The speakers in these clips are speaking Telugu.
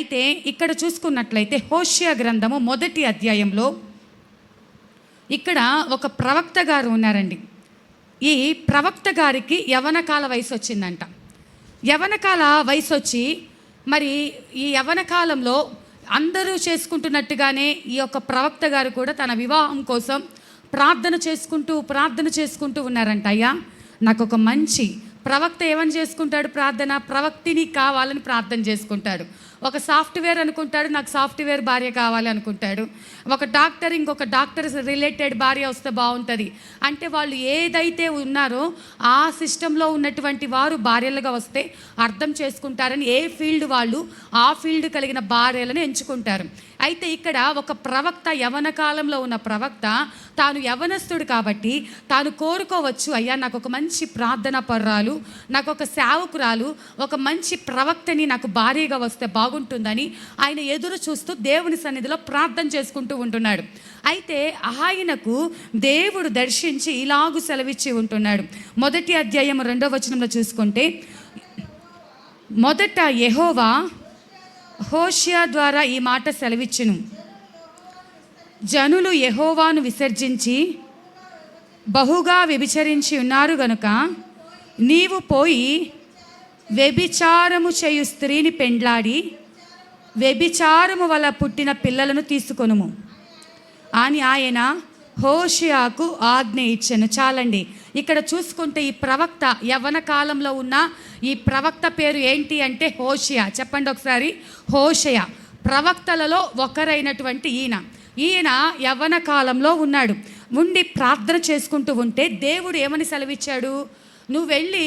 అయితే ఇక్కడ చూసుకున్నట్లయితే హోషేయ గ్రంథము 1వ అధ్యాయంలో ఇక్కడ ఒక ప్రవక్త గారు ఉన్నారండి. ఈ ప్రవక్త గారికి యవ్వనకాల వయసు వచ్చిందంట. యవ్వనకాల వయసు వచ్చి మరి ఈ యవ్వన కాలంలో అందరూ చేసుకుంటున్నట్టుగానే ఈ యొక్క ప్రవక్త గారు కూడా తన వివాహం కోసం ప్రార్థన చేసుకుంటూ ఉన్నారంట. అయ్యా, నాకు ఒక మంచి ప్రవక్త ఏమని చేసుకుంటాడు? ప్రవక్తిని కావాలని ప్రార్థన చేసుకుంటాడు. ఒక సాఫ్ట్వేర్ అనుకుంటాడు, నాకు సాఫ్ట్వేర్ భార్య కావాలి అనుకుంటాడు. ఒక డాక్టర్ ఇంకొక డాక్టర్ రిలేటెడ్ భార్య వస్తే బాగుంటుంది అంటే వాళ్ళు ఏదైతే ఉన్నారో ఆ సిస్టంలో ఉన్నటువంటి వారు భార్యలుగా వస్తే అర్థం చేసుకుంటారని ఏ ఫీల్డ్ వాళ్ళు ఆ ఫీల్డ్ కలిగిన భార్యలను ఎంచుకుంటారు. అయితే ఇక్కడ ఒక ప్రవక్త, యవ్వన కాలంలో ఉన్న ప్రవక్త, తాను యవ్వనస్తుడు కాబట్టి తాను కోరుకోవచ్చు, అయ్యా నాకు ఒక మంచి ప్రార్థన పర్రాలు, నాకు ఒక సేవకురాలు, ఒక మంచి ప్రవక్తని నాకు భార్యగా వస్తే బాగుంటుందని ఆయన ఎదురు చూస్తూ దేవుని సన్నిధిలో ప్రార్థన చేసుకుంటూ ఉంటున్నాడు. అయితే ఆయనకు దేవుడు దర్శించి ఇలాగు సెలవిచ్చి ఉంటున్నాడు. 1వ అధ్యాయం 2వ వచనంలో చూసుకుంటే, మొదట యెహోవా హోషేయ ద్వారా ఈ మాట సెలవిచ్చును, జనులు యెహోవాను విసర్జించి బహుగా వ్యభిచరించి ఉన్నారు గనుక నీవు పోయి వ్యభిచారము చేయు స్త్రీని పెండ్లాడి వ్యభిచారము వల్ల పుట్టిన పిల్లలను తీసుకొనుము అని ఆయన హోషేయకు ఆజ్ఞ ఇచ్చెను. చాలండి, ఇక్కడ చూసుకుంటే ఈ ప్రవక్త యవ్వన కాలంలో ఉన్న ఈ ప్రవక్త పేరు ఏంటి అంటే హోషేయ. చెప్పండి ఒకసారి. హోషేయ ప్రవక్తలలో ఒకరైనటువంటి ఈయన యవ్వన కాలంలో ఉన్నాడు. ఉండి ప్రార్థన చేసుకుంటూ ఉంటే దేవుడు ఏమని సెలవిచ్చాడు? నువ్వు వెళ్ళి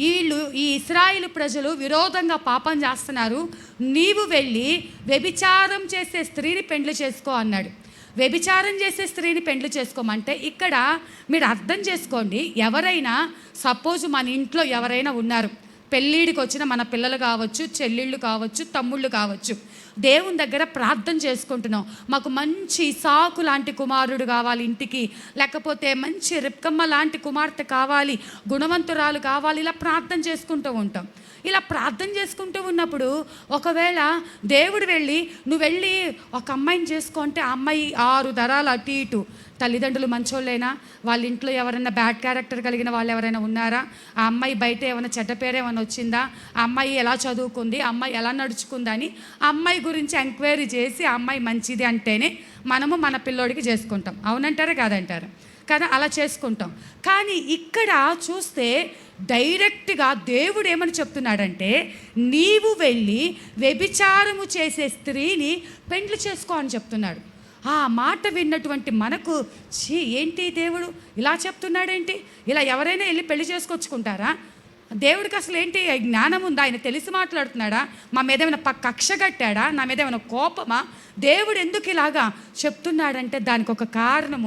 ఈ ఇశ్రాయేలు ప్రజలు విరోధంగా పాపం చేస్తున్నారు, నీవు వెళ్ళి వ్యభిచారం చేసే స్త్రీని పెండ్లి చేసుకో అన్నాడు. వ్యభిచారం చేసే స్త్రీని పెండ్లి చేసుకోమంటే ఇక్కడ మీరు అర్థం చేసుకోండి, ఎవరైనా సపోజ్ మన ఇంట్లో ఎవరైనా ఉన్నారు, పెళ్ళిడికి వచ్చిన మన పిల్లలు కావచ్చు, చెల్లెళ్ళు కావచ్చు, తమ్ముళ్ళు కావచ్చు, దేవుని దగ్గర ప్రార్థన చేసుకుంటున్నాం, మాకు మంచి ఇసాకు లాంటి కుమారుడు కావాలి ఇంటికి, లేకపోతే మంచి రిబ్కమ్మ లాంటి కుమార్తె కావాలి, గుణవంతురాలు కావాలి, ఇలా ప్రార్థన చేసుకుంటూ ఉంటాం. ఇలా ప్రార్థన చేసుకుంటూ ఉన్నప్పుడు ఒకవేళ దేవుడు నువ్వు వెళ్ళి ఒక అమ్మాయిని చేసుకో అంటే ఆ అమ్మాయి 6 తరాలు అటు ఇటు, తల్లిదండ్రులు మంచోళ్ళైనా, వాళ్ళ ఇంట్లో ఎవరైనా బ్యాడ్ క్యారెక్టర్ కలిగిన వాళ్ళు ఎవరైనా ఉన్నారా, ఆ అమ్మాయి బయట ఏమైనా చెడ్డ పేరు ఏమైనా వచ్చిందా, ఆ అమ్మాయి ఎలా చదువుకుంది, ఆ అమ్మాయి ఎలా నడుచుకుందని ఆ అమ్మాయి గురించి ఎంక్వైరీ చేసి ఆ అమ్మాయి మంచిది అంటేనే మనము మన పిల్లోడికి చేసుకుంటాం. అవునంటారా కాదంటారా? కదా, అలా చేసుకుంటాం. కానీ ఇక్కడ చూస్తే డైరెక్ట్గా దేవుడు ఏమని చెప్తున్నాడంటే, నీవు వెళ్ళి వ్యభిచారము చేసే స్త్రీని పెండ్లి చేసుకో అని చెప్తున్నాడు. ఆ మాట విన్నటువంటి మనకు ఏంటి దేవుడు ఇలా చెప్తున్నాడేంటి? ఇలా ఎవరైనా వెళ్ళి పెళ్లి చేసుకొచ్చుకుంటారా? దేవుడికి అసలు ఏంటి జ్ఞానం ఉందా? ఆయన తెలిసి మాట్లాడుతున్నాడా? మా మీద ఏమైనా కక్ష కట్టాడా? నా మీద ఏమైనా కోపమా? దేవుడు ఎందుకు ఇలాగా చెప్తున్నాడంటే దానికి ఒక కారణం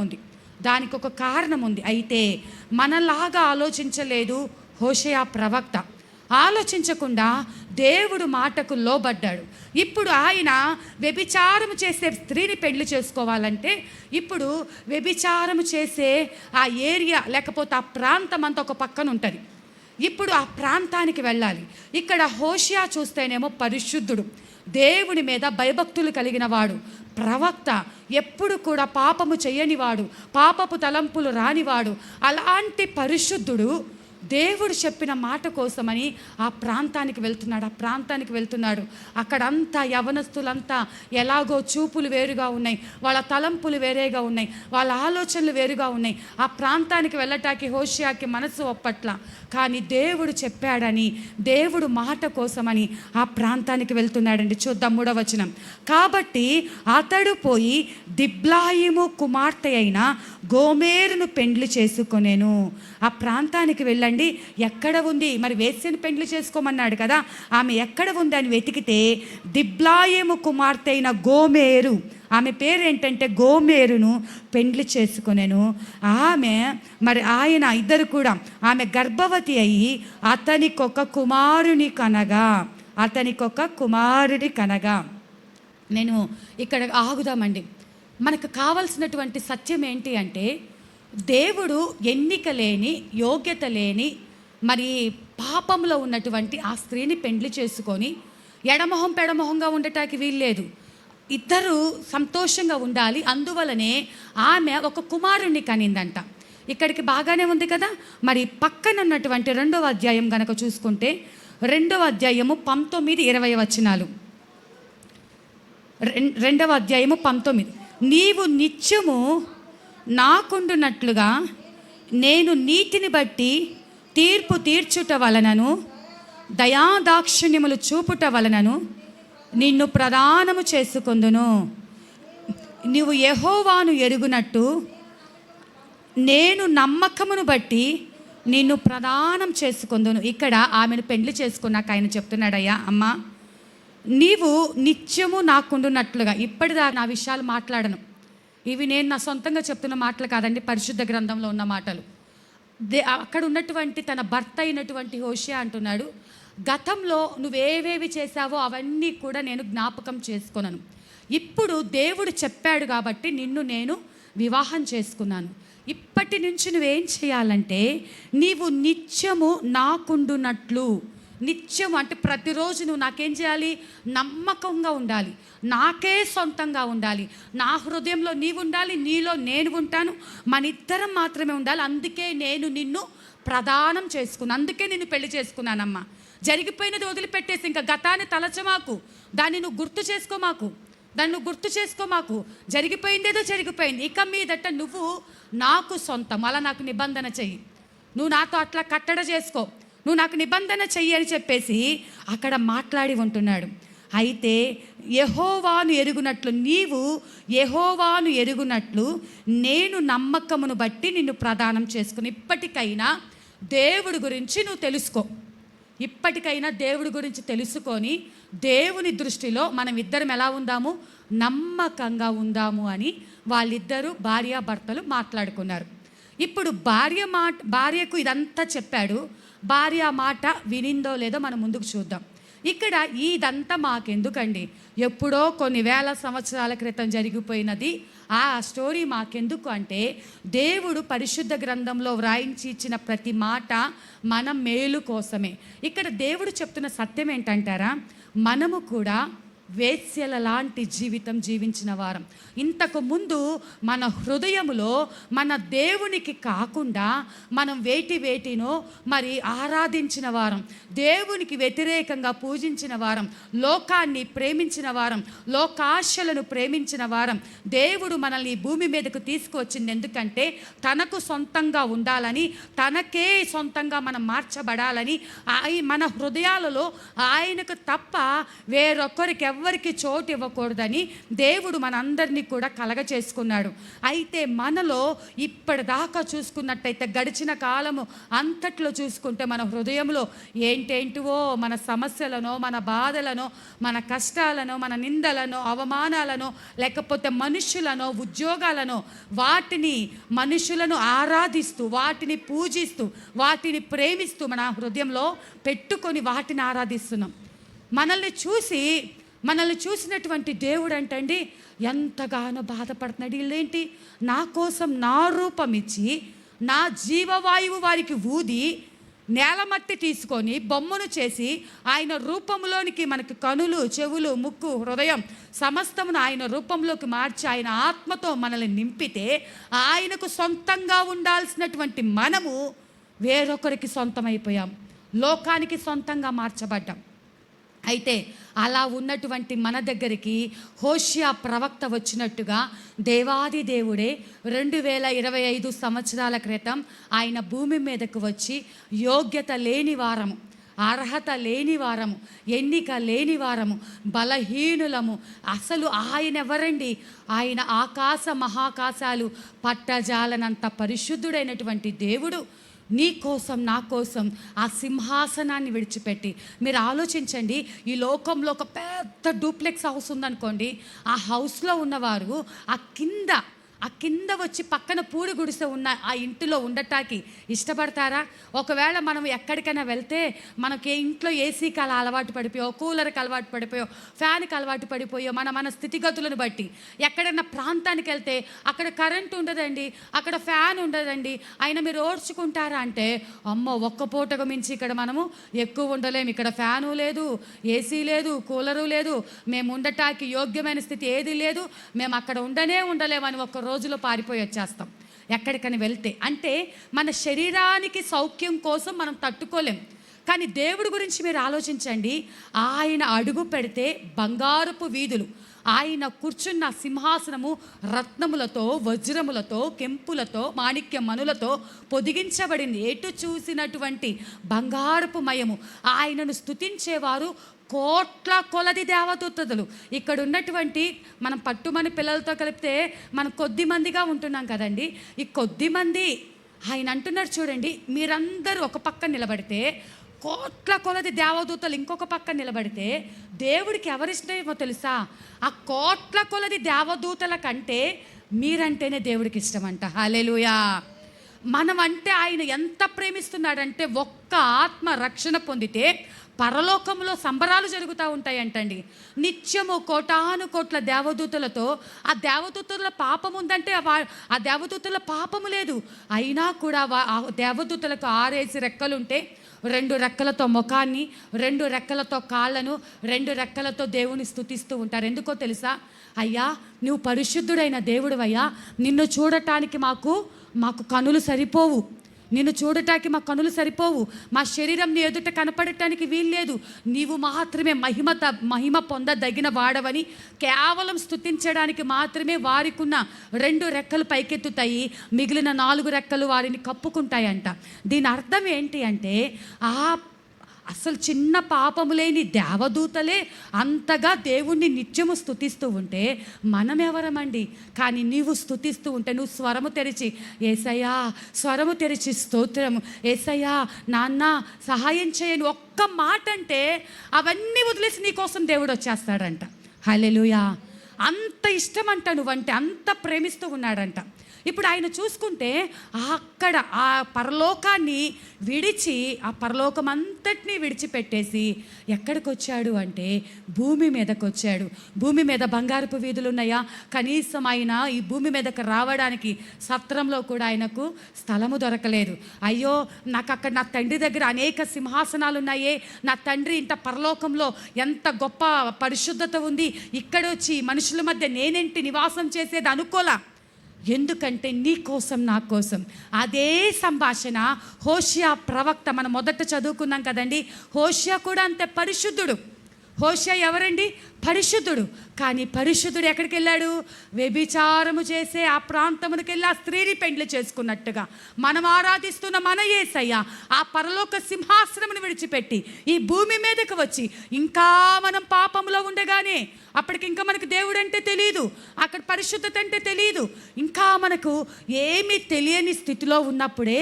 ఉంది. అయితే మనలాగా ఆలోచించలేదు హోషేయ ప్రవక్త. ఆలోచించకుండా దేవుడు మాటకు లోబడ్డాడు. ఇప్పుడు ఆయన వ్యభిచారము చేసే స్త్రీని పెళ్లి చేసుకోవాలంటే ఇప్పుడు వ్యభిచారము చేసే ఆ ఏరియా లేకపోతే ఆ ప్రాంతం అంతా ఒక పక్కన ఉంటుంది. ఇప్పుడు ఆ ప్రాంతానికి వెళ్ళాలి. ఇక్కడ హోషేయ చూస్తేనేమో పరిశుద్ధుడు, దేవుని మీద భయభక్తులు కలిగిన వాడు, ప్రవక్త, ఎప్పుడు కూడా పాపము చేయనివాడు, పాపపు తలంపులు రానివాడు, అలాంటి పరిశుద్ధుడు దేవుడు చెప్పిన మాట కోసమని ఆ ప్రాంతానికి వెళ్తున్నాడు. అక్కడంతా యవనస్తులంతా ఎలాగో చూపులు వేరుగా ఉన్నాయి, వాళ్ళ తలంపులు వేరేగా ఉన్నాయి, వాళ్ళ ఆలోచనలు వేరుగా ఉన్నాయి. ఆ ప్రాంతానికి వెళ్ళటానికి హోషేయకి మనసు ఒప్పట్ల. కానీ దేవుడు చెప్పాడని, దేవుడు మాట కోసమని ఆ ప్రాంతానికి వెళ్తున్నాడండి. చూద్దాం 3వ వచనం. కాబట్టి అతడు పోయి దిబ్లాయిము కుమార్తె అయిన గోమెరును పెండ్లి చేసుకొనెను. ఆ ప్రాంతానికి వెళ్ళండి, ఎక్కడ ఉంది మరి? వేశ్యను పెండ్లి చేసుకోమన్నాడు కదా, ఆమె ఎక్కడ ఉంది అని వెతికితే దిబ్లాయిము కుమార్తె అయిన గోమెరు, ఆమె పేరు ఏంటంటే గోమెరును పెండ్లి చేసుకొనెను. ఆమె మరి ఆయన ఇద్దరు కూడా ఆమె గర్భవతి అయ్యి అతనికొక కుమారుడి కనగా. నేను ఇక్కడ ఆగుదామండి. మనకు కావలసినటువంటి సత్యం ఏంటి అంటే, దేవుడు ఎన్నిక లేని, యోగ్యత లేని, మరి పాపంలో ఉన్నటువంటి ఆ స్త్రీని పెండ్లి చేసుకొని ఎడమొహం పెడమొహంగా ఉండటానికి వీల్లేదు. ఇద్దరు సంతోషంగా ఉండాలి. అందువలనే ఆమె ఒక కుమారుణ్ణి కనిందంట. ఇక్కడికి బాగానే ఉంది కదా. మరి పక్కన ఉన్నటువంటి 2వ అధ్యాయం గనక చూసుకుంటే 2వ అధ్యాయము 19-20 వచనాలు. 2వ అధ్యాయము 19. నీవు నిత్యము నాకుండునట్లుగా నేను నీతిని బట్టి తీర్పు తీర్చుట వలనను దయాదాక్షిణ్యములు చూపుట వలనను నిన్ను ప్రదానము చేసుకొందును. నీవు యెహోవాను ఎరుగునట్టు నేను నమ్మకమును బట్టి నిన్ను ప్రదానం చేసుకొందును. ఇక్కడ ఆమెను పెండ్లి చేసుకున్నాక ఆయన చెప్తున్నాడయ్యా, అమ్మ నీవు నిత్యము నాకుండునట్లుగా. ఇప్పటిదాకా నా విషయాలు మాట్లాడను, ఇవి నేను నా సొంతంగా చెప్తున్న మాటలు కాదండి, పరిశుద్ధ గ్రంథంలో ఉన్న మాటలు. అక్కడ ఉన్నటువంటి తన భర్త అయినటువంటి హోషేయ అంటున్నాడు, గతంలో నువ్వేవేవి చేశావో అవన్నీ కూడా నేను జ్ఞాపకం చేసుకున్నాను. ఇప్పుడు దేవుడు చెప్పాడు కాబట్టి నిన్ను నేను వివాహం చేసుకున్నాను. ఇప్పటి నుంచి నువ్వేం చేయాలంటే నీవు నిత్యము నాకుండునట్లు. నిత్యం అంటే ప్రతిరోజు నువ్వు నాకేం చేయాలి? నమ్మకంగా ఉండాలి, నాకే సొంతంగా ఉండాలి, నా హృదయంలో నీవు ఉండాలి, నీలో నేను ఉంటాను, మన ఇద్దరం మాత్రమే ఉండాలి. అందుకే నేను నిన్ను ప్రదానం చేసుకున్నాను, అందుకే నిన్ను పెళ్లి చేసుకున్నానమ్మా. జరిగిపోయినది వదిలిపెట్టేసి ఇంకా గతాన్ని తలచమాకు, దాన్ని నువ్వు గుర్తు చేసుకోమాకు. జరిగిపోయిందేదో జరిగిపోయింది, ఇక మీదట నువ్వు నాకు సొంతం, అలా నాకు నిబంధన చెయ్యి, నువ్వు నాతో అట్లా కట్టడ చేసుకో, నువ్వు నాకు నిబంధన చెయ్యి అని చెప్పేసి అక్కడ మాట్లాడి ఉంటున్నాడు. అయితే యెహోవాను ఎరుగునట్లు, నీవు యెహోవాను ఎరుగునట్లు నేను నమ్మకమును బట్టి నిన్ను ప్రదానం చేసుకుని. ఇప్పటికైనా దేవుడి గురించి నువ్వు తెలుసుకో, ఇప్పటికైనా దేవుడి గురించి తెలుసుకొని దేవుని దృష్టిలో మనం ఇద్దరం ఎలా ఉందాము? నమ్మకంగా ఉందాము అని వాళ్ళిద్దరూ భార్యాభర్తలు మాట్లాడుకున్నారు. ఇప్పుడు భార్యకు ఇదంతా చెప్పాడు. భార్య మాట వినిందో లేదో మనం ముందుకు చూద్దాం. ఇక్కడ ఇదంతా మాకెందుకండి, ఎప్పుడో కొన్ని వేల సంవత్సరాల క్రితం జరిగిపోయినది, ఆ స్టోరీ మాకెందుకు అంటే దేవుడు పరిశుద్ధ గ్రంథంలో వ్రాయించి ఇచ్చిన ప్రతి మాట మన మేలు కోసమే. ఇక్కడ దేవుడు చెప్తున్న సత్యం ఏంటంటారా, మనము కూడా వేశ్యల లాంటి జీవితం జీవించిన వారం. ఇంతకు ముందు మన హృదయములో మన దేవునికి కాకుండా మనం వేటినో మరి ఆరాధించిన వారం, దేవునికి వ్యతిరేకంగా పూజించిన వారం, లోకాన్ని ప్రేమించిన వారం, లోకాశలను ప్రేమించిన వారం. దేవుడు మనల్ని భూమి మీదకు తీసుకువచ్చింది ఎందుకంటే తనకు సొంతంగా ఉండాలని, తనకే సొంతంగా మనం మార్చబడాలని, మన హృదయాలలో ఆయనకు తప్ప వేరొకరికి ఎవరికి చోటు ఇవ్వకూడదని దేవుడు మనందరినీ కూడా కలగ చేసుకున్నాడు. అయితే మనలో ఇప్పటిదాకా చూసుకున్నట్టయితే గడిచిన కాలము అంతట్లో చూసుకుంటే మన హృదయంలో ఏంటేంటివో మన సమస్యలను, మన బాధలను, మన కష్టాలను, మన నిందలను, అవమానాలను, లేకపోతే మనుషులను, ఉద్యోగాలను, వాటిని మనుషులను ఆరాధిస్తూ, వాటిని పూజిస్తూ, వాటిని ప్రేమిస్తూ మన హృదయంలో పెట్టుకొని వాటిని ఆరాధిస్తున్నాం. మనల్ని చూసినటువంటి దేవుడు అంటండి ఎంతగానో బాధపడుతున్నాడు. వీళ్ళేంటి నా కోసం నా రూపం ఇచ్చి నా జీవవాయువు వారికి ఊది నేలమట్టి తీసుకొని బొమ్మను చేసి ఆయన రూపంలోనికి మనకి కనులు, చెవులు, ముక్కు, హృదయం సమస్తమును ఆయన రూపంలోకి మార్చి ఆయన ఆత్మతో మనల్ని నింపితే ఆయనకు సొంతంగా ఉండాల్సినటువంటి మనము వేరొకరికి సొంతమైపోయాం, లోకానికి సొంతంగా మార్చబడ్డాం. అయితే అలా ఉన్నటువంటి మన దగ్గరికి హోషేయ ప్రవక్త వచ్చినట్టుగా దేవాది దేవుడే 2025 సంవత్సరాల క్రితం ఆయన భూమి మీదకు వచ్చి యోగ్యత లేని వారము, అర్హత లేని వారము, ఎన్నిక లేని వారము, బలహీనులము. అసలు ఆయన ఎవరండి? ఆయన ఆకాశ మహాకాశాలు పట్టజాలనంత పరిశుద్ధుడైనటువంటి దేవుడు నీ కోసం, నా కోసం ఆ సింహాసనాన్ని విడిచిపెట్టి, మీరు ఆలోచించండి, ఈ లోకంలో ఒక పెద్ద డూప్లెక్స్ హౌస్ ఉందనుకోండి, ఆ హౌస్లో ఉన్నవారు ఆ కింద ఆ కింద వచ్చి పక్కన పూడి గుడిసె ఉన్న ఆ ఇంటిలో ఉండటానికి ఇష్టపడతారా? ఒకవేళ మనం ఎక్కడికైనా వెళ్తే మనకి ఇంట్లో ఏసీకి అలా అలవాటు పడిపోయో, కూలర్కి అలవాటు పడిపోయో, ఫ్యాన్కి అలవాటు పడిపోయో, మన స్థితిగతులను బట్టి ఎక్కడైనా ప్రాంతానికి వెళ్తే అక్కడ కరెంట్ ఉండదండి, అక్కడ ఫ్యాన్ ఉండదండి, అయినా మీరు ఓర్చుకుంటారా అంటే, అమ్మో ఒక్క పూటకు మించి ఇక్కడ మనము ఎక్కువ ఉండలేము, ఇక్కడ ఫ్యాను లేదు, ఏసీ లేదు, కూలరు లేదు, మేము ఉండటానికి యోగ్యమైన స్థితి ఏది లేదు, మేము అక్కడ ఉండలేమని ఒక రోజులో పారిపోయి వచ్చేస్తాం ఎక్కడికని వెళ్తే. అంటే మన శరీరానికి సౌఖ్యం కోసం మనం తట్టుకోలేం. కానీ దేవుడి గురించి మీరు ఆలోచించండి. ఆయన అడుగు పెడితే బంగారపు వీధులు, ఆయన కూర్చున్న సింహాసనము రత్నములతో, వజ్రములతో, కెంపులతో, మాణిక్య మనులతో పొదిగించబడింది. ఎటు చూసినటువంటి బంగారపు మయము. ఆయనను స్తుతించేవారు కోట్ల కొలది దేవదూతలు. ఇక్కడ ఉన్నటువంటి మనం పట్టుమని పిల్లలతో కలిపితే మనం కొద్ది మందిగా ఉంటున్నాం కదండి. ఈ కొద్ది మంది ఆయన అంటున్నారు చూడండి, మీరందరూ ఒక పక్క నిలబడితే కోట్ల కొలది దేవదూతలు ఇంకొక పక్క నిలబడితే దేవుడికి ఎవరిష్టమో తెలుసా? ఆ కోట్ల కొలది దేవదూతల కంటే మీరంటేనే దేవుడికి ఇష్టమంట. హల్లెలూయా. మనం అంటే ఆయన ఎంత ప్రేమిస్తున్నాడంటే ఒక్క ఆత్మ రక్షణ పొందితే పరలోకంలో సంబరాలు జరుగుతూ ఉంటాయంటండి. నిత్యము కోటాను కోట్ల దేవదూతలతో. ఆ దేవదూతల పాపం ఉందంటే ఆ దేవదూతల పాపము లేదు, అయినా కూడా ఆ దేవదూతలకు 6 రెక్కలుంటే 2 రెక్కలతో ముఖాన్ని, 2 రెక్కలతో కాళ్ళను, 2 రెక్కలతో దేవుని స్తుతిస్తూ ఉంటారు. ఎందుకో తెలుసా? అయ్యా నువ్వు పరిశుద్ధుడైన దేవుడివయ్యా, నిన్ను చూడటానికి మాకు కనులు సరిపోవు, నిన్ను చూడటానికి మా కనులు సరిపోవు, మా శరీరం నీ ఎదుట కనపడటానికి వీల్లేదు, నీవు మాత్రమే మహిమ పొందదగిన వాడవని కేవలం స్తుతించడానికి మాత్రమే వారికున్న 2 రెక్కలు పైకెత్తుతాయి, మిగిలిన 4 రెక్కలు వారిని కప్పుకుంటాయంట. దీని అర్థం ఏంటి అంటే అసలు చిన్న పాపము లేని దేవదూతలే అంతగా దేవుణ్ణి నిత్యము స్తుతిస్తూ ఉంటే మనం ఎవరమండి? కానీ నీవు స్తుతిస్తూ ఉంటే, నువ్వు స్వరము తెరిచి యేసయ్యా, స్వరము తెరిచి స్తోత్రము, యేసయ్యా నాన్న సహాయం చేయని ఒక్క మాట అంటే అవన్నీ వదిలేసి నీ కోసం దేవుడు వచ్చేస్తాడంట. హల్లెలూయా. అంత ఇష్టమంట నువ్వంటే, అంత ప్రేమిస్తూ ఉన్నాడంట. ఇప్పుడు ఆయన చూసుకుంటే అక్కడ ఆ పరలోకాన్ని విడిచి, ఆ పరలోకం అంతటినీ విడిచిపెట్టేసి ఎక్కడికి వచ్చాడు అంటే భూమి మీదకి వచ్చాడు. భూమి మీద బంగారపు వీధులు ఉన్నాయా? కనీసం ఆయన ఈ భూమి మీదకి రావడానికి సత్రంలో కూడా ఆయనకు స్థలము దొరకలేదు. అయ్యో నాకు అక్కడ నా తండ్రి దగ్గర అనేక సింహాసనాలు ఉన్నాయే, నా తండ్రి ఇంత పరలోకంలో ఎంత గొప్ప పరిశుద్ధత ఉంది, ఇక్కడ వచ్చి మనుషుల మధ్య నేనేంటి నివాసం చేసేది అనుకోలా. ఎందుకంటే నీ కోసం నా కోసం. అదే సంభాషణ హోషియా ప్రవక్త మనం మొదట చదువుకున్నాం కదండి. హోషియా కూడా అంతే పరిశుద్ధుడు. హోషియా ఎవరండి? పరిశుద్ధుడు. కానీ పరిశుద్ధుడు ఎక్కడికి వెళ్ళాడు? వ్యభిచారము చేసే ఆ ప్రాంతమునికి వెళ్ళి ఆ స్త్రీని పెండ్లి చేసుకున్నట్టుగా మనం ఆరాధిస్తున్న మన యేసయ్య ఆ పరలోక సింహాసనమును విడిచిపెట్టి ఈ భూమి మీదకి వచ్చి, ఇంకా మనం పాపంలో ఉండగానే, అప్పటికి ఇంకా మనకు దేవుడు అంటే తెలియదు, అక్కడ పరిశుద్ధత అంటే తెలియదు, ఇంకా మనకు ఏమీ తెలియని స్థితిలో ఉన్నప్పుడే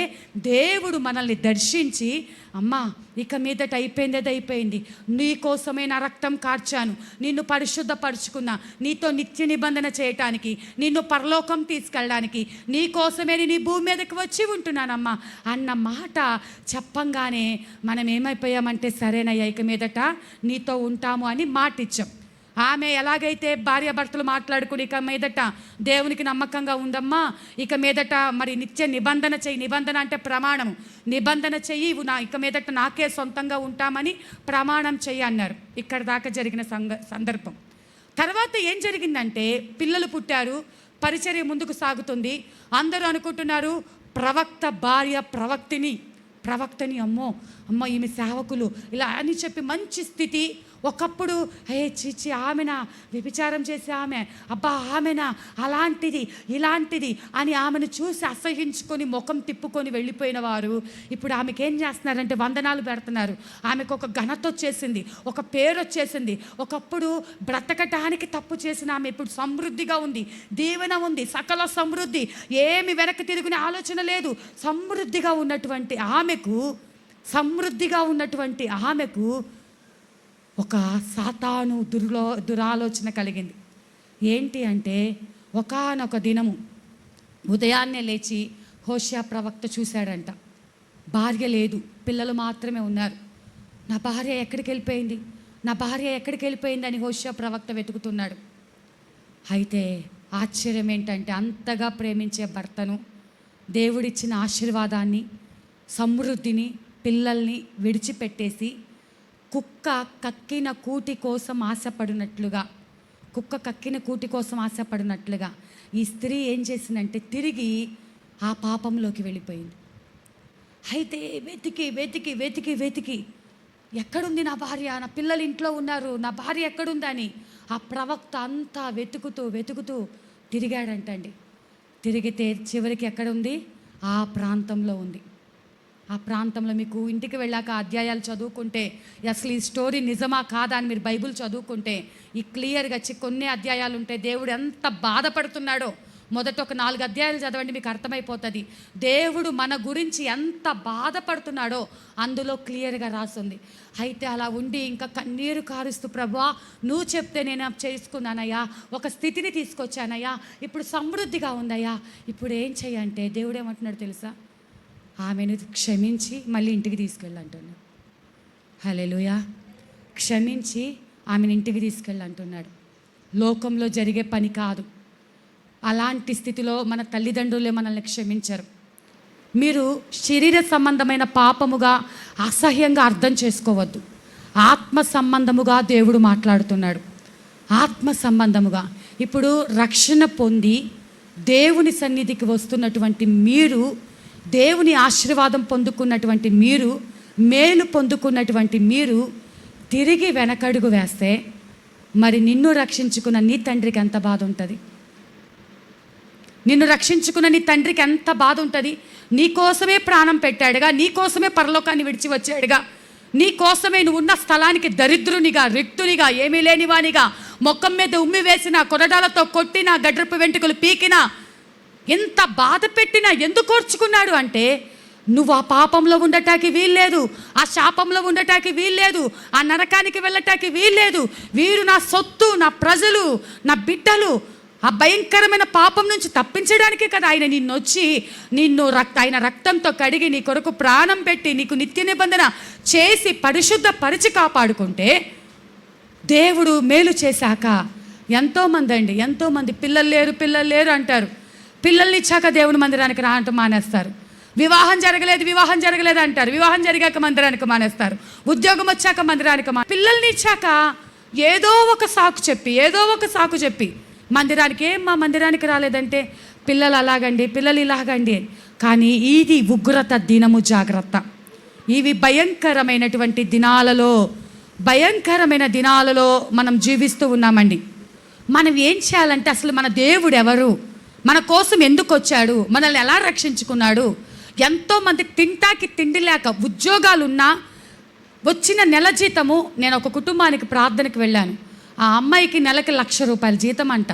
దేవుడు మనల్ని దర్శించి, అమ్మా ఇక మీదట అయిపోయింది, నీ కోసమే నా రక్తం కార్చాను, నిన్ను పరిశుద్ధపరుచుకున్నా, నీతో నిత్య నిబంధన చేయటానికి, నిన్ను పరలోకం తీసుకెళ్ళడానికి, నీ కోసమే నీ భూమి మీదకి వచ్చి ఉంటున్నానమ్మా అన్న మాట చెప్పంగానే మనం ఏమైపోయామంటే, సరేనయ్యా ఇక మీదట నీతో ఉంటాము అని మాట ఇచ్చాం. ఆమె ఎలాగైతే భార్యాభర్తలు మాట్లాడుకుని ఇక మీదట దేవునికి నమ్మకంగా ఉండమ్మా, ఇక మీదట మరి నిత్య నిబంధన చెయ్యి, నిబంధన అంటే ప్రమాణము, నిబంధన చెయ్యి, ఇక మీదట నాకే సొంతంగా ఉంటామని ప్రమాణం చెయ్యి అన్నారు. ఇక్కడ దాకా జరిగిన సందర్భం. తర్వాత ఏం జరిగిందంటే పిల్లలు పుట్టారు, పరిచర్య ముందుకు సాగుతుంది. అందరూ అనుకుంటున్నారు ప్రవక్త భార్య ప్రవక్తని అమ్మో ఈమె సేవకులు ఇలా అని చెప్పి మంచి స్థితి. ఒకప్పుడు చీచి ఆమెనా వ్యభిచారం చేసే ఆమె, అబ్బా ఆమెనా అలాంటిది ఇలాంటిది అని ఆమెను చూసి అసహించుకొని ముఖం తిప్పుకొని వెళ్ళిపోయిన వారు ఇప్పుడు ఆమెకి ఏం చేస్తున్నారంటే వందనాలు పెడుతున్నారు. ఆమెకు ఒక ఘనత వచ్చేసింది, ఒక పేరు వచ్చేసింది. ఒకప్పుడు బ్రతకటానికి తప్పు చేసిన ఆమె ఇప్పుడు సమృద్ధిగా ఉంది, దీవెన ఉంది, సకల సమృద్ధి, ఏమి వెనక్కి తిరుగునే ఆలోచన లేదు. సమృద్ధిగా ఉన్నటువంటి ఆమెకు ఒక సాతాను దురాలోచన కలిగింది. ఏంటి అంటే ఒకానొక దినము ఉదయాన్నే లేచి హోషేయ ప్రవక్త చూశాడంట. భార్య లేదు, పిల్లలు మాత్రమే ఉన్నారు. నా భార్య ఎక్కడికి వెళ్ళిపోయింది, నా భార్య ఎక్కడికి వెళ్ళిపోయింది అని హోషేయ ప్రవక్త వెతుకుతున్నాడు. అయితే ఆశ్చర్యం ఏంటంటే, అంతగా ప్రేమించే భర్తను, దేవుడిచ్చిన ఆశీర్వాదాన్ని, సమృద్ధిని, పిల్లల్ని విడిచిపెట్టేసి కుక్క కక్కిన కూటి కోసం ఆశపడినట్లుగా ఈ స్త్రీ ఏం చేసిందంటే తిరిగి ఆ పాపంలోకి వెళ్ళిపోయింది. అయితే వెతికి వెతికి వెతికి వెతికి ఎక్కడుంది నా భార్య, నా పిల్లలు ఇంట్లో ఉన్నారు, నా భార్య ఎక్కడుందని ఆ ప్రవక్త అంతా వెతుకుతూ తిరిగాడంటండి. తిరిగితే చివరికి ఎక్కడుంది, ఆ ప్రాంతంలో ఉంది. ఆ ప్రాంతంలో మీకు ఇంటికి వెళ్ళాక అధ్యాయాలు చదువుకుంటే అసలు ఈ స్టోరీ నిజమా కాదా అని మీరు బైబిల్ చదువుకుంటే ఈ క్లియర్గా కొన్ని అధ్యాయాలు ఉంటాయి. దేవుడు ఎంత బాధపడుతున్నాడో మొదట ఒక 4 అధ్యాయాలు చదవండి, మీకు అర్థమైపోతుంది. దేవుడు మన గురించి ఎంత బాధపడుతున్నాడో అందులో క్లియర్గా రాస్తుంది. అయితే అలా ఉండి ఇంకా కన్నీరు కారుస్తూ, ప్రభువా నువ్వు చెప్తే నేను చేసుకున్నానయ్యా, ఒక స్థితిని తీసుకొచ్చానయ్యా, ఇప్పుడు సమృద్ధిగా ఉందయ్యా, ఇప్పుడు ఏం చెయ్యంటే దేవుడు ఏమంటున్నాడు తెలుసా, ఆమెను క్షమించి మళ్ళీ ఇంటికి తీసుకెళ్ళంటున్నాడు. హల్లెలూయా. క్షమించి ఆమెను ఇంటికి తీసుకెళ్ళంటున్నాడు. లోకంలో జరిగే పని కాదు. అలాంటి స్థితిలో మన తల్లిదండ్రులే మనల్ని క్షమించరు. మీరు శరీర సంబంధమైన పాపముగా అసహ్యంగా అర్థం చేసుకోవద్దు. ఆత్మ సంబంధముగా దేవుడు మాట్లాడుతున్నాడు. ఆత్మ సంబంధముగా ఇప్పుడు రక్షణ పొంది దేవుని సన్నిధికి వస్తున్నటువంటి మీరు, దేవుని ఆశీర్వాదం పొందుకున్నటువంటి మీరు, మేలు పొందుకున్నటువంటి మీరు తిరిగి వెనకడుగు వేస్తే మరి నిన్ను రక్షించుకున్న నీ తండ్రికి ఎంత బాధ ఉంటుంది? నిన్ను రక్షించుకున్న నీ తండ్రికి ఎంత బాధ ఉంటుంది? నీ కోసమే ప్రాణం పెట్టాడుగా, నీ కోసమే పరలోకాన్ని విడిచి వచ్చాడుగా, నీ కోసమే నువ్వు ఉన్న స్థలానికి దరిద్రునిగా, రిక్తునిగా, ఏమీ లేనివానిగా, మొక్కం మీద ఉమ్మి వేసిన, కొరడాలతో కొట్టిన, గడ్రపు వెంట్రుకలు పీకినా, ఎంత బాధ పెట్టినా ఎందుకు ఓర్చుకున్నాడు అంటే, నువ్వు ఆ పాపంలో ఉండటానికి వీల్లేదు, ఆ శాపంలో ఉండటానికి వీల్లేదు, ఆ నరకానికి వెళ్ళటానికి వీల్లేదు. వీరు నా సొత్తు, నా ప్రజలు, నా బిడ్డలు. ఆ భయంకరమైన పాపం నుంచి తప్పించడానికే కదా ఆయన ఆయన రక్తంతో కడిగి నీ కొరకు ప్రాణం పెట్టి నీకు నిత్య నిబంధన చేసి పరిశుద్ధపరిచి కాపాడుకుంటే, దేవుడు మేలు చేశాక ఎంతోమంది పిల్లలు లేరు అంటారు. పిల్లల్ని ఇచ్చాక దేవుని మందిరానికి రావటం మానేస్తారు. వివాహం జరగలేదు అంటారు. వివాహం జరిగాక మందిరానికి మానేస్తారు. ఉద్యోగం వచ్చాక మందిరానికి పిల్లల్ని ఇచ్చాక ఏదో ఒక సాకు చెప్పి మందిరానికి మా మందిరానికి రాలేదంటే, పిల్లలు అలాగండి, పిల్లలు ఇలాగండి. కానీ ఇది ఉగ్రత దినము, జాగ్రత్త. ఇవి భయంకరమైన దినాలలో మనం జీవిస్తూ ఉన్నామండి. మనం ఏం చేయాలంటే, అసలు మన దేవుడు ఎవరు, మన కోసం ఎందుకు వచ్చాడు, మనల్ని ఎలా రక్షించుకున్నాడు. ఎంతోమంది తింటాకి తిండి లేక ఉద్యోగాలున్నా వచ్చిన నెల జీతము, నేను ఒక కుటుంబానికి ప్రార్థనకు వెళ్ళాను. ఆ అమ్మాయికి నెలకి 1,00,000 రూపాయల జీతం అంట.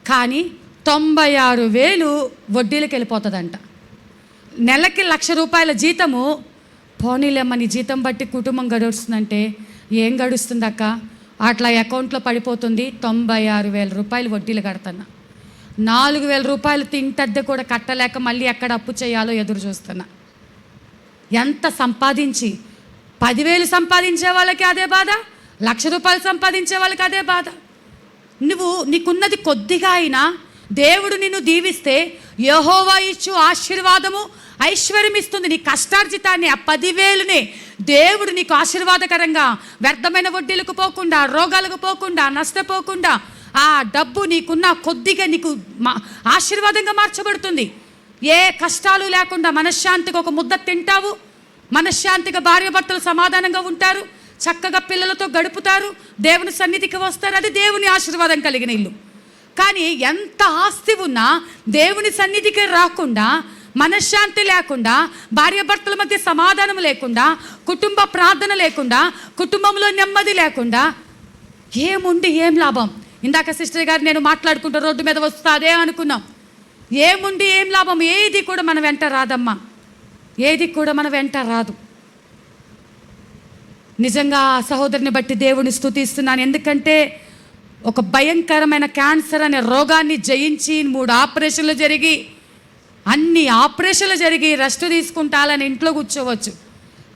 కానీ 96,000 వడ్డీలకు వెళ్ళిపోతుందంట. నెలకి 1,00,000 రూపాయల జీతము, పోనీలేమ్మ నీ జీతం బట్టి కుటుంబం గడుస్తుందంటే ఏం గడుస్తుందక్క, అట్లా అకౌంట్లో పడిపోతుంది. 96,000 రూపాయలు వడ్డీలు కడుతున్నా. 4,000 రూపాయలు తింటద్దే కూడా కట్టలేక మళ్ళీ ఎక్కడ అప్పు చేయాలో ఎదురు చూస్తున్నా. ఎంత సంపాదించి 10,000 సంపాదించే వాళ్ళకి అదే బాధ, 1,00,000 రూపాయలు సంపాదించే వాళ్ళకి అదే బాధ. నీకున్నది కొద్దిగా అయినా దేవుడు నిన్ను దీవిస్తే యెహోవా ఇచ్చు ఆశీర్వాదము ఐశ్వర్యం ఇస్తుంది. నీ కష్టార్జితాన్ని, ఆ 10,000నే దేవుడు నీకు ఆశీర్వాదకరంగా, వ్యర్థమైన వడ్డీలకు పోకుండా, రోగాలకు పోకుండా, నష్టపోకుండా ఆ డబ్బు నీకున్న కొద్దిగా నీకు ఆశీర్వాదంగా మార్చబడుతుంది. ఏ కష్టాలు లేకుండా మనశ్శాంతిగా ఒక ముద్ద తింటావు, మనశ్శాంతిగా భార్యాభర్తలు సమాధానంగా ఉంటారు, చక్కగా పిల్లలతో గడుపుతారు, దేవుని సన్నిధికి వస్తారు. అది దేవుని ఆశీర్వాదం కలిగిన ఇల్లు. కానీ ఎంత ఆస్తి ఉన్నా దేవుని సన్నిధికి రాకుండా, మనశ్శాంతి లేకుండా, భార్యాభర్తల మధ్య సమాధానం లేకుండా, కుటుంబ ప్రార్థన లేకుండా, కుటుంబంలో నెమ్మది లేకుండా ఏముండి ఏం లాభం? ఇందాక సిస్టర్ గారు నేను మాట్లాడుకుంటూ రోడ్డు మీద వస్తాదే అనుకున్నాం. ఏముండి ఏం లాభం? ఏది కూడా మన వెంట రాదమ్మా, ఏది కూడా మన వెంట రాదు. నిజంగా ఆ సహోదరిని బట్టి దేవుని స్తుతిస్తున్నాను. ఎందుకంటే ఒక భయంకరమైన క్యాన్సర్ అనే రోగాన్ని జయించి 3 ఆపరేషన్లు జరిగి అన్ని ఆపరేషన్లు జరిగి రెస్ట్ తీసుకుంటాలని ఇంట్లో కూర్చోవచ్చు,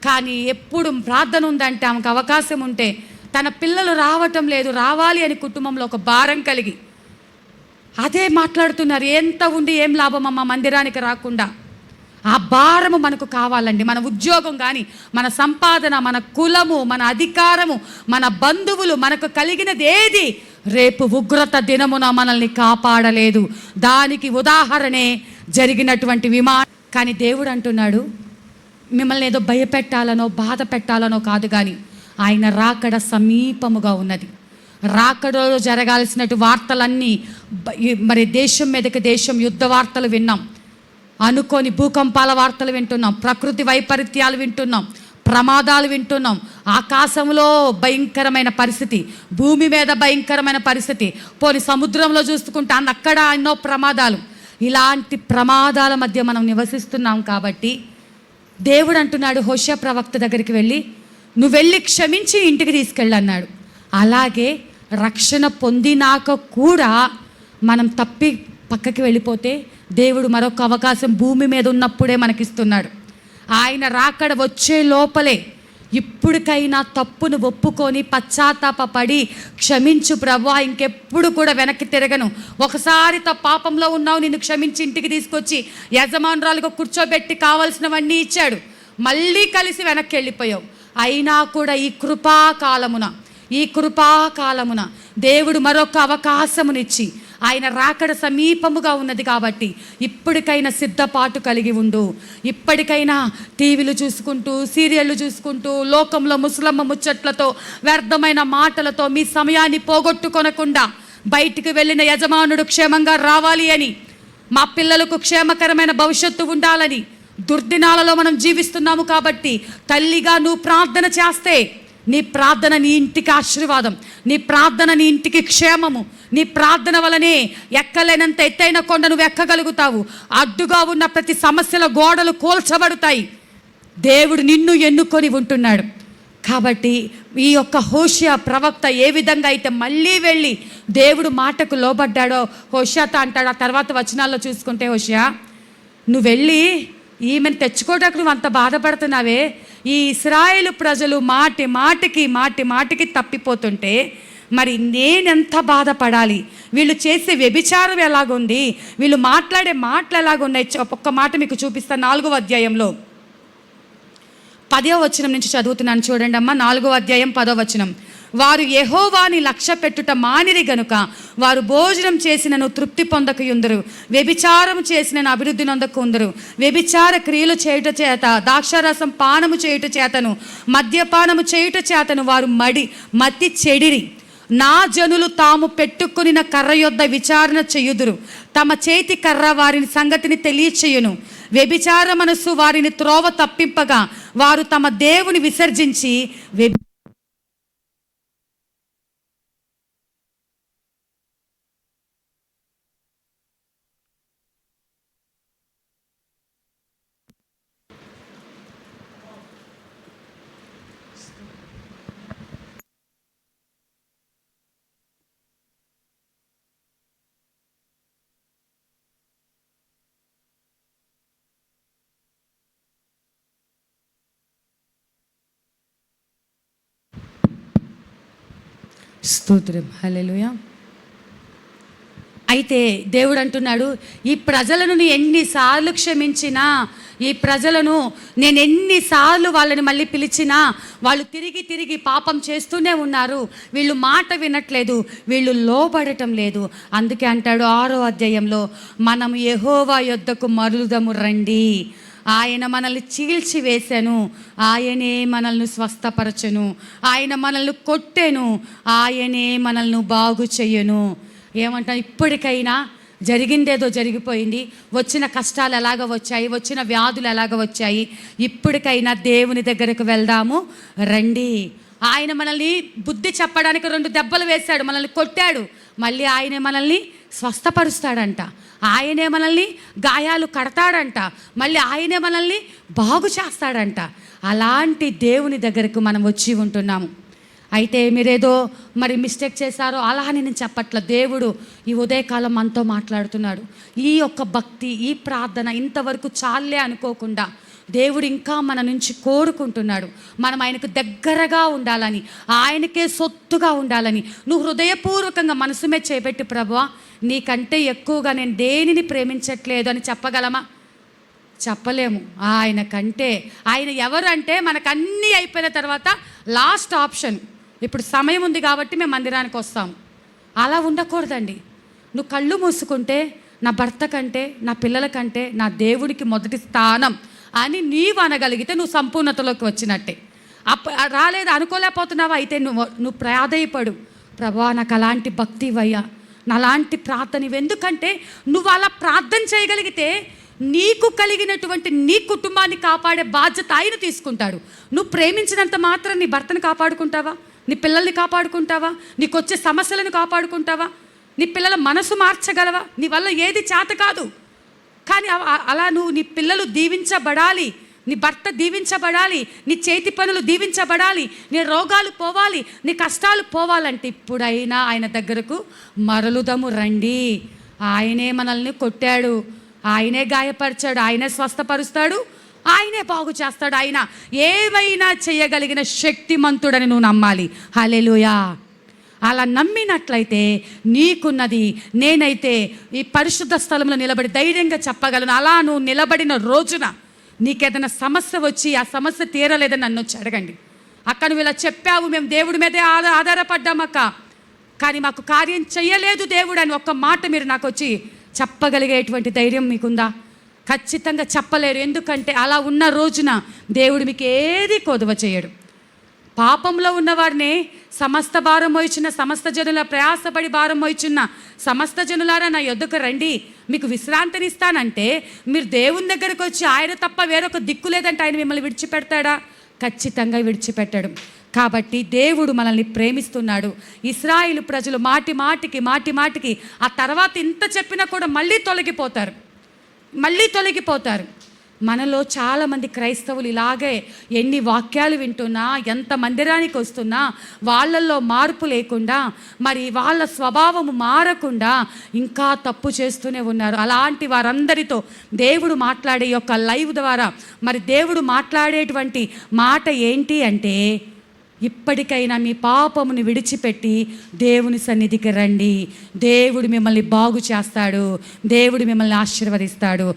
కానీ ఎప్పుడు ప్రార్థన ఉందంటే, ఆమెకు అవకాశం ఉంటే, తన పిల్లలు రావటం లేదు, రావాలి అని కుటుంబంలో ఒక భారం కలిగి అదే మాట్లాడుతున్నారు. ఎంత ఉండి ఏం లాభం అమ్మ మందిరానికి రాకుండా? ఆ భారము మనకు కావాలండి. మన ఉద్యోగం కానీ, మన సంపాదన, మన కులము, మన అధికారము, మన బంధువులు, మనకు కలిగినది ఏది రేపు ఉగ్రత దినమున మనల్ని కాపాడలేదు. దానికి ఉదాహరణే జరిగినటువంటి విమానం. కానీ దేవుడు అంటున్నాడు, మిమ్మల్ని ఏదో భయపెట్టాలనో బాధ పెట్టాలనో కాదు, కానీ ఆయన రాకడ సమీపముగా ఉన్నది. రాకడలో జరగాల్సినటు వార్తలన్నీ, మరి దేశం మీదకి దేశం యుద్ధ వార్తలు విన్నాం, అనుకోని భూకంపాల వార్తలు వింటున్నాం, ప్రకృతి వైపరీత్యాలు వింటున్నాం, ప్రమాదాలు వింటున్నాం, ఆకాశంలో భయంకరమైన పరిస్థితి, భూమి మీద భయంకరమైన పరిస్థితి, పోని సముద్రంలో చూసుకుంటే అక్కడ ఎన్నో ప్రమాదాలు. ఇలాంటి ప్రమాదాల మధ్య మనం నివసిస్తున్నాం. కాబట్టి దేవుడు అంటున్నాడు హోషేయ ప్రవక్త దగ్గరికి వెళ్ళి, నువ్వు వెళ్ళి క్షమించి ఇంటికి తీసుకెళ్ళన్నాడు. అలాగే రక్షణ పొందినాక కూడా మనం తప్పి పక్కకి వెళ్ళిపోతే దేవుడు మరొక అవకాశం భూమి మీద ఉన్నప్పుడే మనకిస్తున్నాడు. ఆయన రాకడ వచ్చే లోపలే ఇప్పటికైనా తప్పును ఒప్పుకొని పశ్చాత్తాపడి క్షమించు ప్రభువా, ఇంకెప్పుడు కూడా వెనక్కి తిరగను, ఒకసారి పాపంలో ఉన్నావు, నిన్ను క్షమించి ఇంటికి తీసుకొచ్చి యజమానురాలుగా కూర్చోబెట్టి కావాల్సినవన్నీ ఇచ్చాడు, మళ్ళీ కలిసి వెనక్కి వెళ్ళిపోయావు. అయినా కూడా ఈ కృపాకాలమున దేవుడు మరొక అవకాశమునిచ్చి, ఆయన రాకడ సమీపముగా ఉన్నది కాబట్టి ఇప్పటికైనా సిద్ధపాటు కలిగి ఉండు. ఇప్పటికైనా టీవీలు చూసుకుంటూ, సీరియళ్ళు చూసుకుంటూ, లోకంలో ముసలమ్మ ముచ్చట్లతో, వ్యర్థమైన మాటలతో మీ సమయాన్ని పోగొట్టుకొనకుండా బయటికి వెళ్ళిన యజమానుడు క్షేమంగా రావాలి అని, మా పిల్లలకు క్షేమకరమైన భవిష్యత్తు ఉండాలని దుర్దినాలలో మనం జీవిస్తున్నాము. కాబట్టి తల్లిగా నువ్వు ప్రార్థన చేస్తే నీ ప్రార్థన నీ ఇంటికి ఆశీర్వాదం, నీ ప్రార్థన నీ ఇంటికి క్షేమము, నీ ప్రార్థన వలనే ఎక్కలేనంత ఎత్తైన కొండ నువ్వు ఎక్కగలుగుతావు. అడ్డుగా ఉన్న ప్రతి సమస్యల గోడలు కూల్చబడతాయి. దేవుడు నిన్ను ఎన్నుకొని ఉంటున్నాడు. కాబట్టి ఈ యొక్క హోషేయ ప్రవక్త ఏ విధంగా అయితే మళ్ళీ వెళ్ళి దేవుడు మాటకు లోబడ్డాడో హోషేయతో అంటాడు. ఆ తర్వాత వచనాల్లో చూసుకుంటే, హోషేయ నువ్వు వెళ్ళి ఈమెను తెచ్చుకోవడానికి నువ్వు అంత బాధపడుతున్నావే, ఈ ఇశ్రాయేలు ప్రజలు మాటికి తప్పిపోతుంటే మరి నేనెంత బాధపడాలి? వీళ్ళు చేసే వ్యభిచారం ఎలాగుంది, వీళ్ళు మాట్లాడే మాటలు ఎలాగున్నాయి? ఒక్క మాట మీకు చూపిస్తాను. 4వ అధ్యాయంలో 10వ వచనం నుంచి చదువుతున్నాను, చూడండి అమ్మ. 4వ అధ్యాయం 10వ వచనం. వారు యెహోవాని లక్ష్య పెట్టుట మానిరి గనుక వారు భోజనం చేసినను తృప్తి పొందకయుందరు, వ్యభిచారం చేసినను అభివృద్ధి నొందకుందరు. వ్యభిచార క్రియలు చేయుట చేత, ద్రాక్షారసం పానము చేయుట చేతను, మద్యపానము చేయుట చేతను వారు మతి చెడిరి. నా జనులు తాము పెట్టుకుని కర్ర యొద్ద విచారణ చేయుదురు, తమ చేతి కర్ర వారిని సంగతిని తెలియచేయును. వ్యభిచార మనస్సు వారిని త్రోవ తప్పింపగా వారు తమ దేవుని విసర్జించి స్తోత్రం, హల్లెలూయా. అయితే దేవుడు అంటున్నాడు, ఈ ప్రజలను నేను ఎన్నిసార్లు క్షమించినా, ఈ ప్రజలను నేను ఎన్నిసార్లు వాళ్ళని మళ్ళీ పిలిచినా వాళ్ళు తిరిగి పాపం చేస్తూనే ఉన్నారు. వీళ్ళు మాట వినట్లేదు, వీళ్ళు లోబడటం లేదు. అందుకే అంటాడు 6వ అధ్యాయంలో, మనం యెహోవా యొద్దకు మరులుదము రండి, ఆయన మనల్ని చీల్చివేశాను, ఆయనే మనల్ని స్వస్థపరచను, ఆయన మనల్ని కొట్టెను, ఆయనే మనల్ని బాగు చెయ్యను. ఏమంటా, ఇప్పటికైనా జరిగిందేదో జరిగిపోయింది, వచ్చిన కష్టాలు ఎలాగ వచ్చాయి, వచ్చిన వ్యాధులు ఎలాగ వచ్చాయి, ఇప్పటికైనా దేవుని దగ్గరకు వెళ్దాము రండి. ఆయన మనల్ని బుద్ధి చెప్పడానికి 2 దెబ్బలు వేశాడు, మనల్ని కొట్టాడు, మళ్ళీ ఆయనే మనల్ని స్వస్థపరుస్తాడంట, ఆయనే మనల్ని గాయాలు కడతాడంట, మళ్ళీ ఆయనే మనల్ని బాగు చేస్తాడంట. అలాంటి దేవుని దగ్గరకు మనం వచ్చి ఉంటున్నాము. అయితే మీరేదో మరి మిస్టేక్ చేశారో అలా అని నేను చెప్పట్ల. దేవుడు ఈ ఉదయకాలం మనతో మాట్లాడుతున్నాడు. ఈ యొక్క భక్తి, ఈ ప్రార్థన ఇంతవరకు చాలే అనుకోకుండా దేవుడు ఇంకా మన నుంచి కోరుకుంటున్నాడు. మనం ఆయనకు దగ్గరగా ఉండాలని, ఆయనకే సొత్తుగా ఉండాలని. నువ్వు హృదయపూర్వకంగా మనసు మీద చేపెట్టి, ప్రభువా నీకంటే ఎక్కువగా నేను దేనిని ప్రేమించట్లేదు అని చెప్పగలమా? చెప్పలేము. ఆయన కంటే, ఆయన ఎవరు అంటే మనకు అన్నీ అయిపోయిన తర్వాత లాస్ట్ ఆప్షన్. ఇప్పుడు సమయం ఉంది కాబట్టి మేము మందిరానికి వస్తాము. అలా ఉండకూడదండి. నువ్వు కళ్ళు మూసుకుంటే నా భర్త కంటే, నా పిల్లల కంటే నా దేవుడికి మొదటి స్థానం అని నీవు అనగలిగితే నువ్వు సంపూర్ణతలోకి వచ్చినట్టే. రాలేదు అనుకోలేకపోతున్నావా? అయితే నువ్వు ప్రాధేయపడు, ప్రభువా నాకు అలాంటి భక్తి ఇవ్వయ్యా, నాలాంటి ప్రార్థన ఇవ్వు. ఎందుకంటే నువ్వు అలా ప్రార్థన చేయగలిగితే నీకు కలిగినటువంటి నీ కుటుంబాన్ని కాపాడే బాధ్యత ఆయన తీసుకుంటాడు. నువ్వు ప్రేమించినంత మాత్రం నీ భర్తను కాపాడుకుంటావా? నీ పిల్లల్ని కాపాడుకుంటావా? నీకు వచ్చే సమస్యలను కాపాడుకుంటావా? నీ పిల్లల మనసు మార్చగలవా? నీ వల్ల ఏది చేత కాదు. కానీ అలా నువ్వు, నీ పిల్లలు దీవించబడాలి, నీ భర్త దీవించబడాలి, నీ చేతి పనులు దీవించబడాలి, నీ రోగాలు పోవాలి, నీ కష్టాలు పోవాలంటే ఇప్పుడైనా ఆయన దగ్గరకు మరలుదము రండి. ఆయనే మనల్ని కొట్టాడు, ఆయనే గాయపరిచాడు, ఆయనే స్వస్థపరుస్తాడు, ఆయనే బాగు చేస్తాడు. ఆయన ఏమైనా చేయగలిగిన శక్తిమంతుడని నువ్వు నమ్మాలి. హల్లెలూయా. అలా నమ్మినట్లయితే నీకున్నది, నేనైతే ఈ పరిశుద్ధ స్థలంలో నిలబడి ధైర్యంగా చెప్పగలను. అలా నువ్వు నిలబడిన రోజున నీకేదైనా సమస్య వచ్చి ఆ సమస్య తీరలేదని నన్ను వచ్చి అడగండి. అక్క నువ్వు ఇలా చెప్పావు, మేము దేవుడి మీదే ఆధారపడ్డామక్క, కానీ మాకు కార్యం చెయ్యలేదు దేవుడు అని ఒక్క మాట మీరు నాకు వచ్చి చెప్పగలిగేటువంటి ధైర్యం మీకుందా? ఖచ్చితంగా చెప్పలేరు. ఎందుకంటే అలా ఉన్న రోజున దేవుడు మీకు ఏది కొదువ చేయడు. పాపంలో ఉన్నవారిని సమస్త భారం మోయిచున్న సమస్త జనుల, ప్రయాసపడి భారం మోయిచున్న సమస్త జనులారా నా యొద్దకు రండి, మీకు విశ్రాంతినిస్తానంటే మీరు దేవుని దగ్గరకు వచ్చి ఆయన తప్ప వేరొక దిక్కు లేదంటే ఆయన మిమ్మల్ని విడిచిపెడతాడా? ఖచ్చితంగా విడిచిపెట్టాడు. కాబట్టి దేవుడు మనల్ని ప్రేమిస్తున్నాడు. ఇశ్రాయేలు ప్రజలు మాటి మాటికి ఆ తర్వాత ఇంత చెప్పినా కూడా మళ్ళీ తొలగిపోతారు. మనలో చాలామంది క్రైస్తవులు ఇలాగే ఎన్ని వాక్యాలు వింటున్నా, ఎంత మందిరానికి వస్తున్నా వాళ్ళల్లో మార్పు లేకుండా, మరి వాళ్ళ స్వభావము మారకుండా ఇంకా తప్పు చేస్తూనే ఉన్నారు. అలాంటి వారందరితో దేవుడు మాట్లాడే యొక్క లైవ్ ద్వారా మరి దేవుడు మాట్లాడేటువంటి మాట ఏంటి అంటే, ఇప్పటికైనా మీ పాపమును విడిచిపెట్టి దేవుని సన్నిధికి రండి. దేవుడు మిమ్మల్ని బాగు చేస్తాడు, దేవుడు మిమ్మల్ని ఆశీర్వదిస్తాడు.